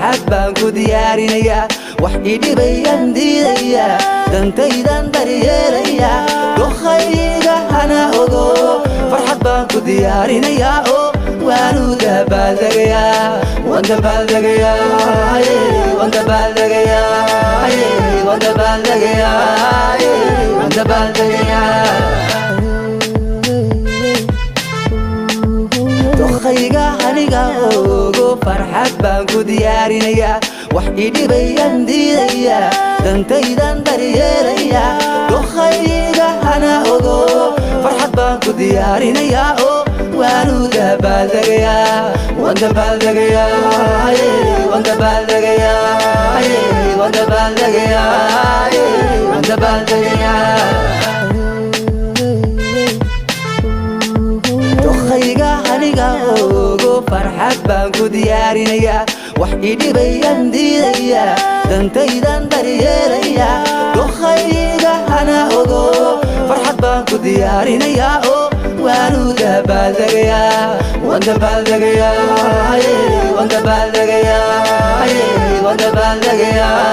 farxad baan ku diyaarinayaa wax idhibayaan diidayaa dantaydan daryeelayaa dokhayga hana ogo farxad baan ku diyaarinayaa oo waanu dabaaldagayaa waan dabaaldagayaa waan dabaaldagayaa waan dabaaldagayaa waan dabaaldagayaa dokhayga haniga ogo farxad baan ku diyaarinayaa wax idhibayaan diidayaa dantaydan daryeelayaa dokhayga hana ogo farxad baan ku diyaarinayaa oo waanu dabaaldagayaa waan dabaaldagayaa waan dabaaldagayaa waan dabaaldagayaa waan dabaaldagayaa dokhayga haniga ogo farxad baan ku diyaarinayaa wax idhibayaan diidayaa dantaydan daryeelayaa dokhayga hana ogo farxad baan ku diyaarinayaa oo waanu dabaaldagayaa waan dabaaldagayaa waan dabaaldagayaa waan dabaaldagayaa